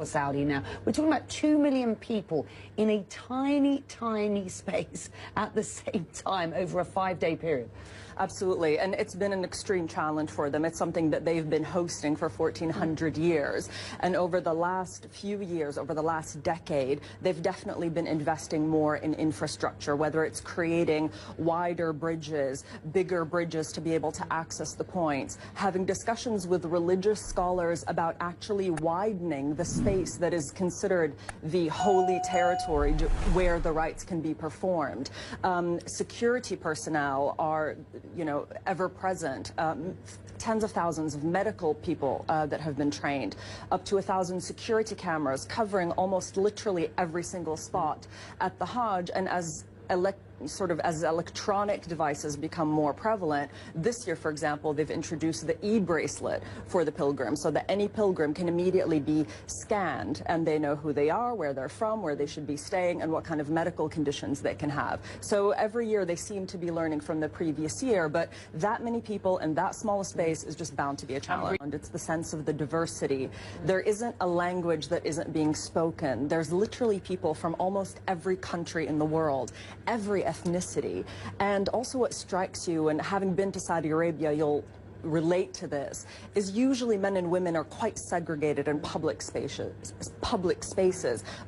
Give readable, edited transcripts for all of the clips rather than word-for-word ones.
Saudi now. We're talking about 2 million people in a tiny, tiny space at the same time over a 5-day period. Absolutely, and it's been an extreme challenge for them. It's something that they've been hosting for 1,400 years. And over the last few years, over the last decade, they've definitely been investing more in infrastructure, whether it's creating wider bridges, bigger bridges to be able to access the points, having discussions with religious scholars about actually widening the space that is considered the holy territory where the rites can be performed. Security personnel are ever present. Tens of thousands of medical people that have been trained, up to 1,000 security cameras covering almost literally every single spot at the Hajj. And as electronic devices become more prevalent, this year, for example, they've introduced the e-bracelet for the pilgrim, so that any pilgrim can immediately be scanned and they know who they are, where they're from, where they should be staying, and what kind of medical conditions they can have. So every year they seem to be learning from the previous year, but that many people in that small a space is just bound to be a challenge. And it's the sense of the diversity. There isn't a language that isn't being spoken. There's literally people from almost every country in the world, every ethnicity. And also what strikes you, and having been to Saudi Arabia, you'll relate to this, is usually men and women are quite segregated in public spaces.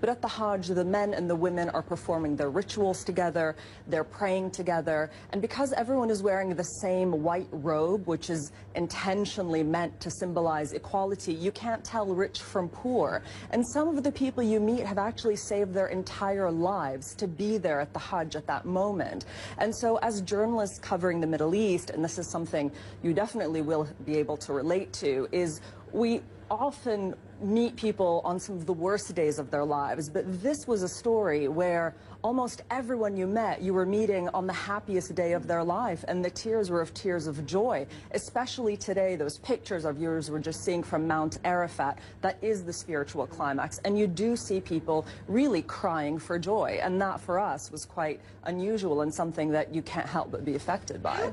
But at the Hajj, the men and the women are performing their rituals together, they're praying together, and because everyone is wearing the same white robe, which is intentionally meant to symbolize equality, you can't tell rich from poor. And some of the people you meet have actually saved their entire lives to be there at the Hajj at that moment. And so as journalists covering the Middle East, and this is something you definitely will be able to relate to, is we often meet people on some of the worst days of their lives, but this was a story where almost everyone you met, you were meeting on the happiest day of their life, and the tears were of tears of joy, especially today. Those pictures our viewers were just seeing from Mount Arafat, that is the spiritual climax, and you do see people really crying for joy, and that for us was quite unusual and something that you can't help but be affected by.